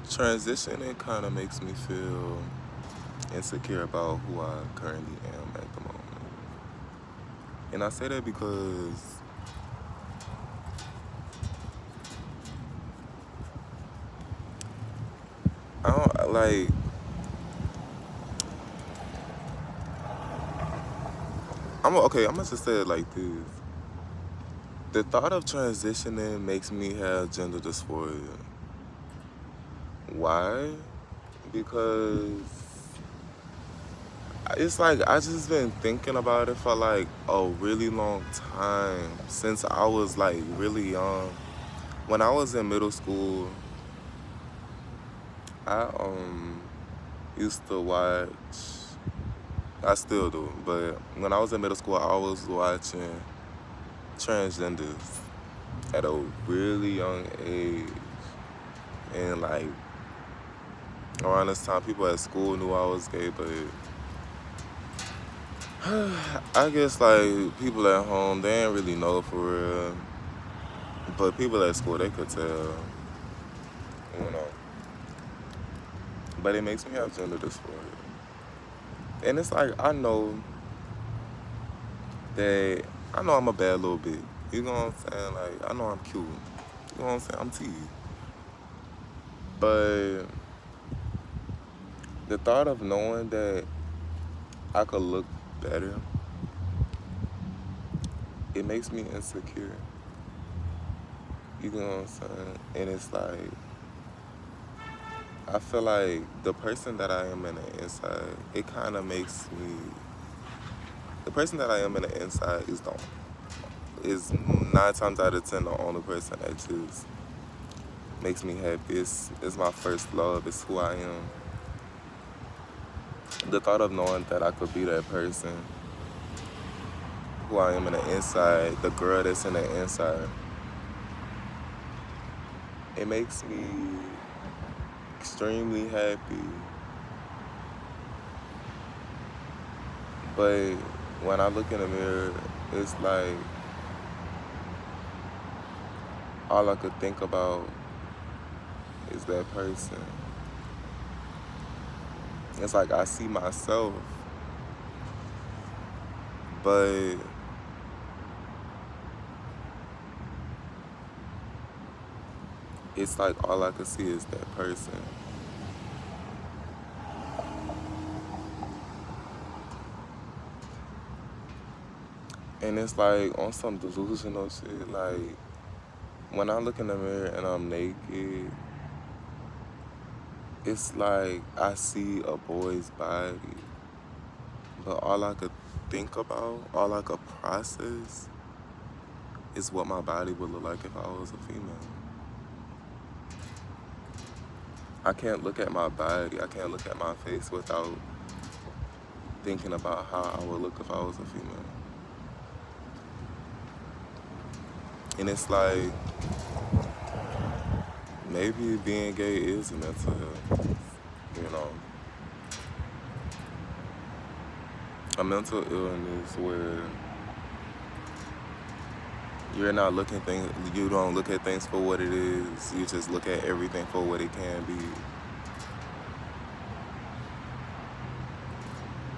Transitioning kind of makes me feel insecure about who I currently am at the moment. And I say that because I don't like, I'm gonna just say it like this. The thought of transitioning makes me have gender dysphoria. Why? Because it's like I just been thinking about it for like a really long time since I was like really young. When I was in middle school, I used to watch. I still do, but when I was in middle school, I was watching transgenders at a really young age, and like around this time, people at school knew I was gay, but I guess like people at home they didn't really know for real. But people at school they could tell, you know. But it makes me have gender dysphoria, and it's like that I know I'm a bad little bit. You know what I'm saying? Like I know I'm cute. You know what I'm saying? I'm T. But the thought of knowing that I could look better, it makes me insecure. You know what I'm saying? And it's like I feel like the person that I am in the inside, it kind of makes me. The person that I am in the inside is 9 times out of 10 the only person that just makes me happy. It's my first love. It's who I am. The thought of knowing that I could be that person, who I am in the inside, the girl that's in the inside, it makes me extremely happy. But when I look in the mirror, it's like all I could think about is that person. It's like I see myself, but it's like all I could see is that person. And it's like on some delusional shit, like when I look in the mirror and I'm naked, it's like I see a boy's body, but all I could think about, all I could process is what my body would look like if I was a female. I can't look at my body, I can't look at my face without thinking about how I would look if I was a female. And it's like, maybe being gay is a mental health, you know. A mental illness where you don't look at things for what it is, you just look at everything for what it can be.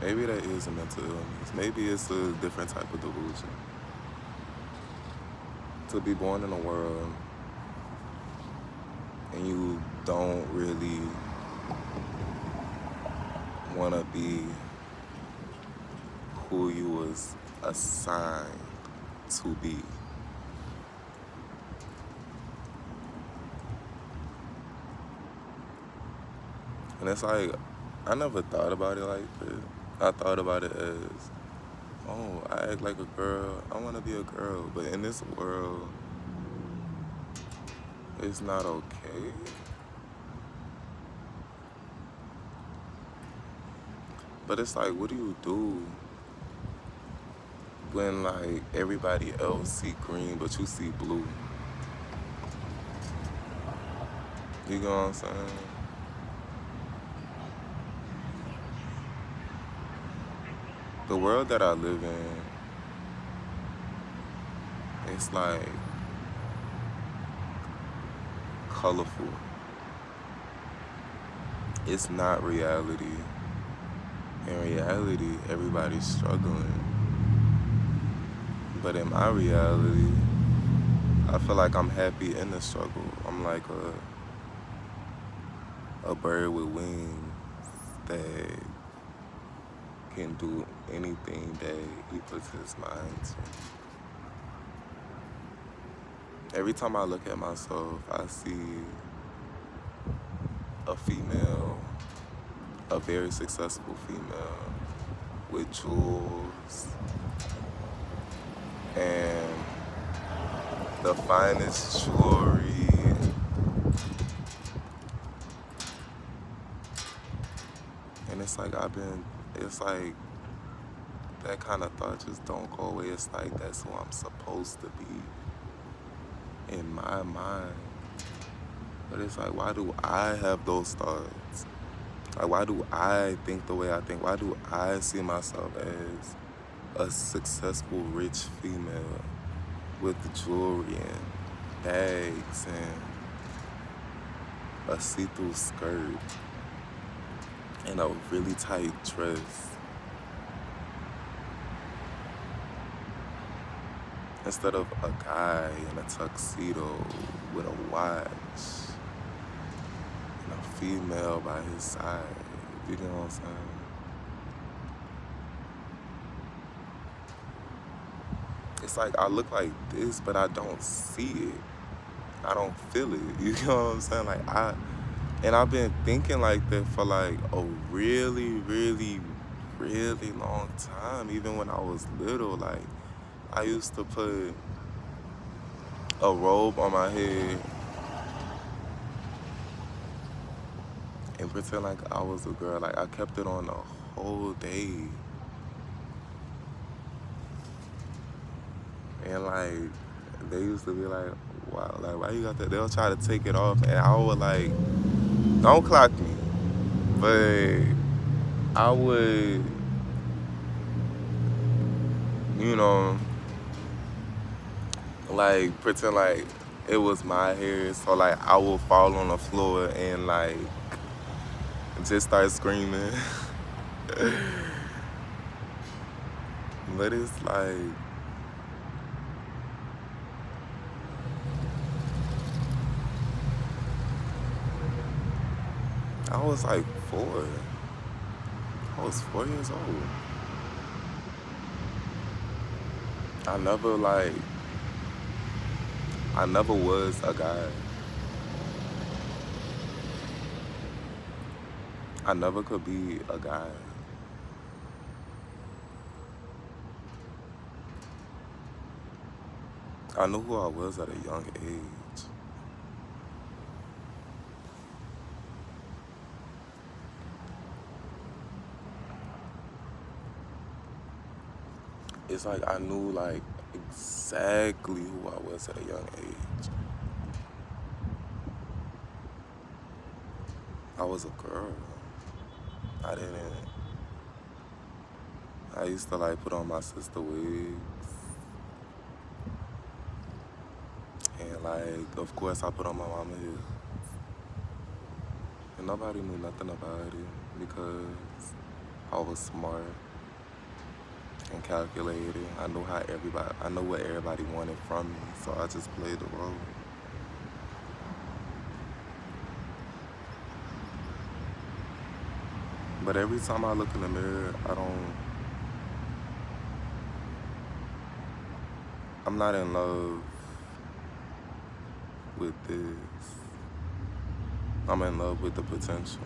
Maybe that is a mental illness. Maybe it's a different type of delusion. To be born in a world and you don't really want to be who you was assigned to be. And it's like, I never thought about it like this. I thought about it as, oh, I act like a girl. I want to be a girl. But in this world, it's not okay. But it's like, what do you do when like everybody else see green but you see blue? You know what I'm saying? The world that I live in, it's like colorful. it's not reality. In reality, everybody's struggling. But in my reality, I feel like I'm happy in the struggle. I'm like a bird with wings that can do anything that he puts his mind to. Every time I look at myself, I see a female, a very successful female with jewels and the finest jewelry. And it's like it's like that kind of thought just don't go away. It's like that's who I'm supposed to be in my mind. But it's like, why do I have those thoughts? Like, why do I think the way I think? Why do I see myself as a successful, rich female with jewelry and bags and a see-through skirt and a really tight dress, instead of a guy in a tuxedo with a watch and a female by his side? You know what I'm saying? It's like I look like this, but I don't see it. I don't feel it. You know what I'm saying? And I've been thinking like that for like a really, really, really long time. Even when I was little, like I used to put a robe on my head and pretend like I was a girl. Like I kept it on the whole day. And like they used to be like, wow, like why you got that? They'll try to take it off and I would like, don't clock me. But I would, you know, like pretend like it was my hair. So like I would fall on the floor and like just start screaming. But it's like, I was like 4. I was 4 years old. I never was a guy. I never could be a guy. I knew who I was at a young age. It's like I knew like exactly who I was at a young age. I was a girl. I didn't. I used to like put on my sister wigs. And like, of course, I put on my mama hair. And nobody knew nothing about it because I was smart and calculated. I knew what everybody wanted from me, so I just played the role. But every time I look in the mirror, I'm not in love with this. I'm in love with the potential.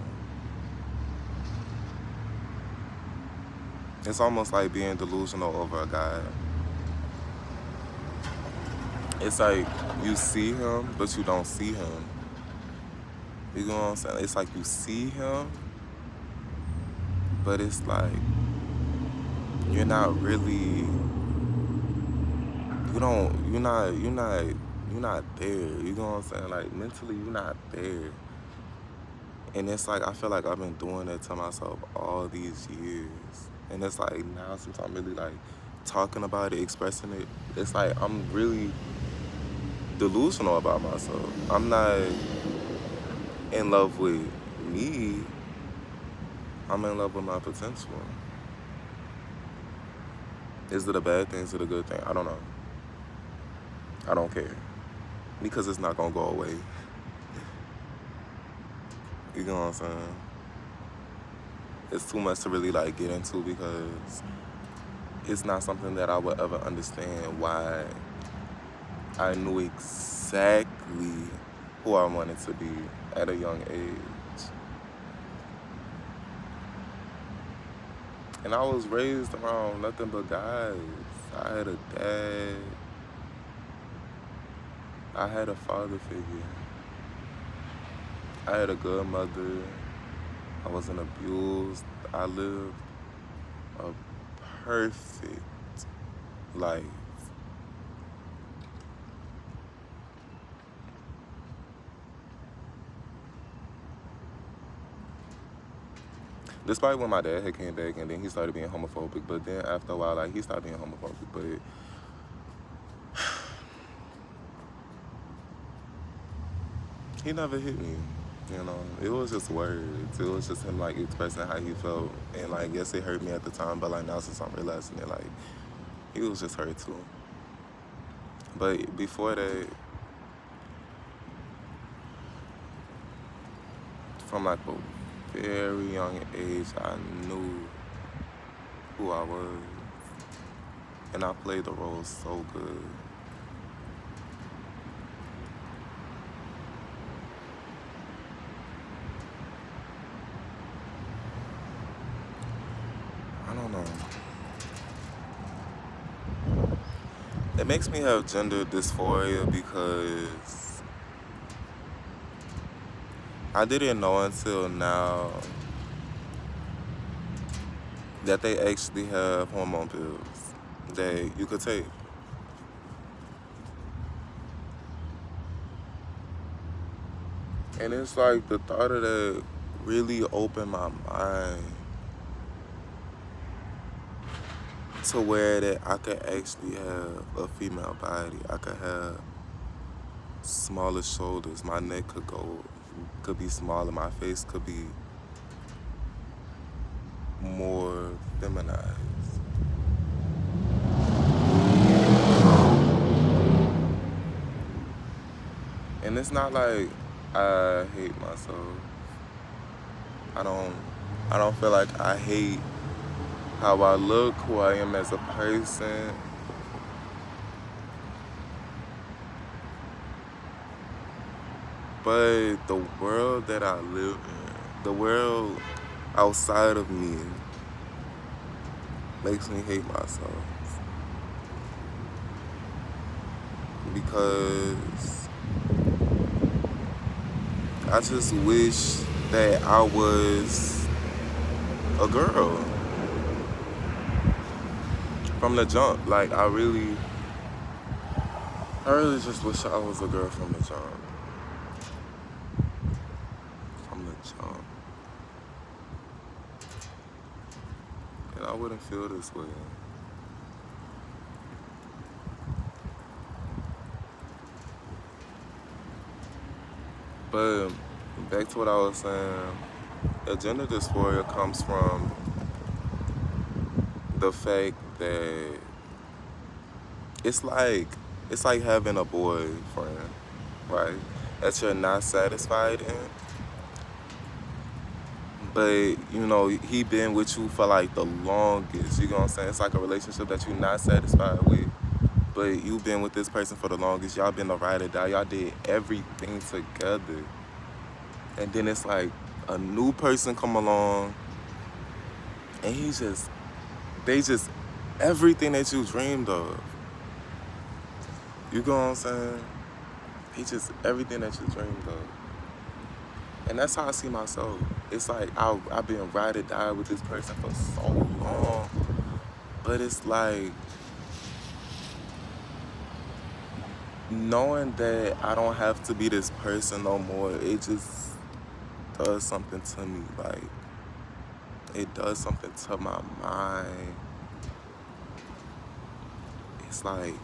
It's almost like being delusional over a guy. It's like you see him, but you don't see him. You know what I'm saying? It's like you see him, but it's like you're not really. You're not there. You know what I'm saying? Like mentally, you're not there. And it's like I feel like I've been doing it to myself all these years. And it's like now since I'm really like talking about it, expressing it, it's like I'm really delusional about myself. I'm not in love with me. I'm in love with my potential. Is it a bad thing? Is it a good thing? I don't know. I don't care. Because it's not gonna go away. You know what I'm saying? It's too much to really like get into because it's not something that I would ever understand why I knew exactly who I wanted to be at a young age. And I was raised around nothing but guys. I had a dad. I had a father figure. I had a good mother. I wasn't abused. I lived a perfect life. Despite when my dad had came back and then he started being homophobic, but then after a while, like, he stopped being homophobic, but he never hit me, you know? It was just words. It was just him, like, expressing how he felt, and, like, yes, it hurt me at the time, but, like, now since I'm realizing it, like, he was just hurt, too. But before that, from, like, a very young age, I knew who I was, and I played the role so good. I don't know. It makes me have gender dysphoria because I didn't know until now that they actually have hormone pills that you could take. And it's like the thought of that really opened my mind to where that I could actually have a female body. I could have smaller shoulders. My neck could be smaller. My face could be more feminized. And it's not like I hate myself. I don't feel like I hate how I look, who I am as a person. But the world that I live in, the world outside of me, makes me hate myself. Because I just wish that I was a girl from the jump. Like, I really just wish I was a girl from the jump. From the jump. And I wouldn't feel this way. But back to what I was saying, gender dysphoria comes from the fact that it's like having a boyfriend, right? That you're not satisfied in. But, you know, he been with you for like the longest, you know what I'm saying? It's like a relationship that you're not satisfied with. But you've been with this person for the longest. Y'all been a ride or die. Y'all did everything together. And then it's like a new person come along and they just everything that you dreamed of. You know what I'm saying? He just everything that you dreamed of. And that's how I see myself. It's like I've been ride or die with this person for so long. But it's like knowing that I don't have to be this person no more, it just does something to me. Like, it does something to my mind. It's like,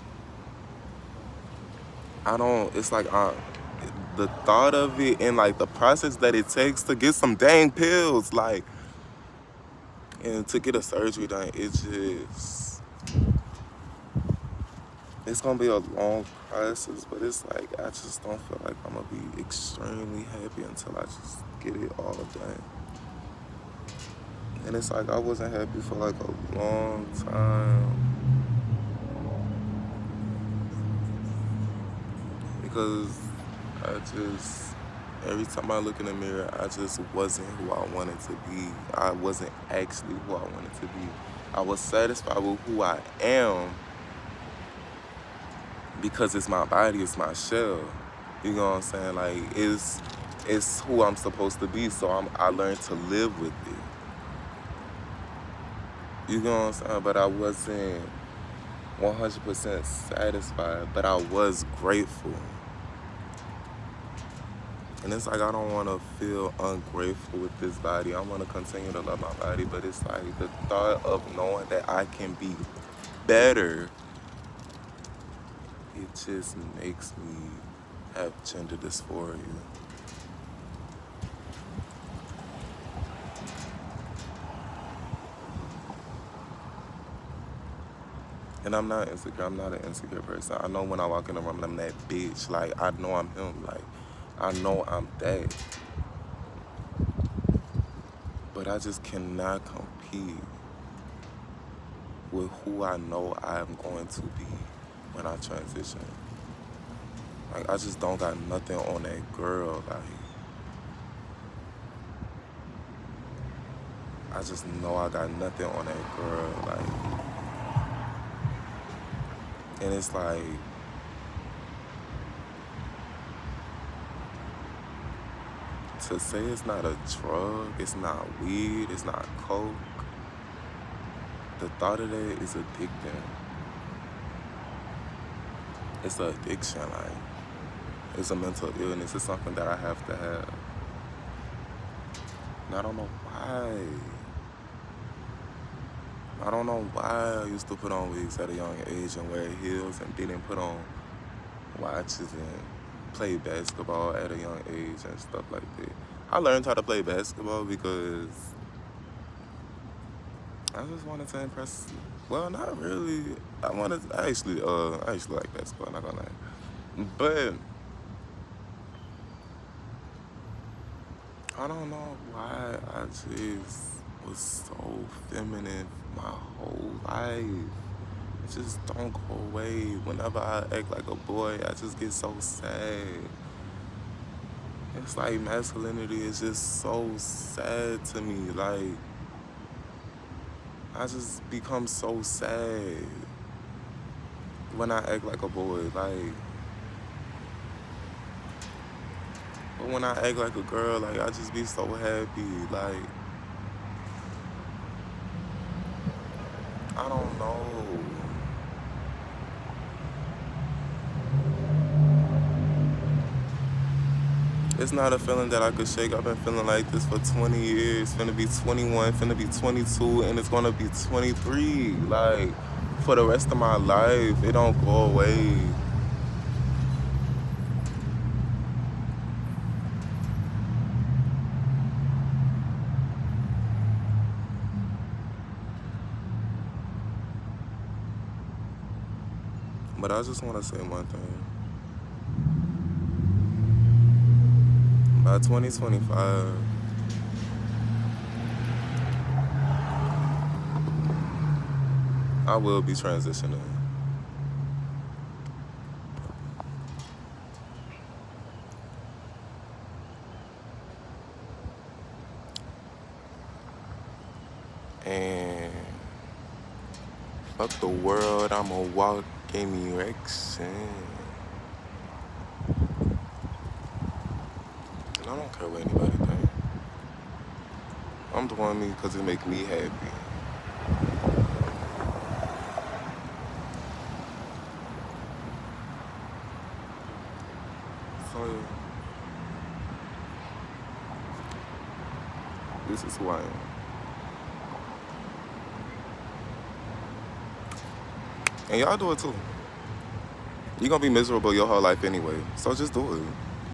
the thought of it and like the process that it takes to get some dang pills, like, And to get a surgery done, it's gonna be a long process, but it's like I just don't feel like I'm gonna be extremely happy until I just get it all done. And it's like I wasn't happy for like a long time because every time I look in the mirror, I just wasn't who I wanted to be. I wasn't actually who I wanted to be. I was satisfied with who I am because it's my body, it's my shell. You know what I'm saying? Like, it's who I'm supposed to be, so I learned to live with it. You know what I'm saying? But I wasn't 100% satisfied, but I was grateful. And it's like I don't want to feel ungrateful with this body. I want to continue to love my body, but it's like the thought of knowing that I can be better, it just makes me have gender dysphoria. And I'm not insecure. I'm not an insecure person. I know when I walk in the room and I'm that bitch. Like, I know I'm him. Like, I know I'm that. But I just cannot compete with who I know I'm going to be when I transition. Like, I just don't got nothing on that girl. Like, I just know I got nothing on that girl. Like, and it's like, to say it's not a drug, it's not weed, it's not coke, the thought of that is addicting. It's an addiction, like, it's a mental illness. It's something that I have to have. And I don't know why. I don't know why I used to put on wigs at a young age and wear heels and didn't put on watches and play basketball at a young age and stuff like that. I learned how to play basketball because I just wanted to impress. Well, not really. I actually like basketball, not gonna lie. But I don't know why I just was so feminine my whole life. It just don't go away. Whenever I act like a boy, I just get so sad. It's like masculinity is just so sad to me. Like, I just become so sad when I act like a boy. Like, but when I act like a girl, like, I just be so happy. Like, I don't know. It's not a feeling that I could shake. I've been feeling like this for 20 years. Finna be 21, finna be 22, and it's gonna be 23. Like, for the rest of my life, it don't go away. But I just want to say one thing. By 2025, I will be transitioning. And fuck the world, I'ma walk in erection. And I don't care what anybody think. I'm doing me because it make me happy. So, this is who I am. And y'all do it too. You're gonna be miserable your whole life anyway, so just do it.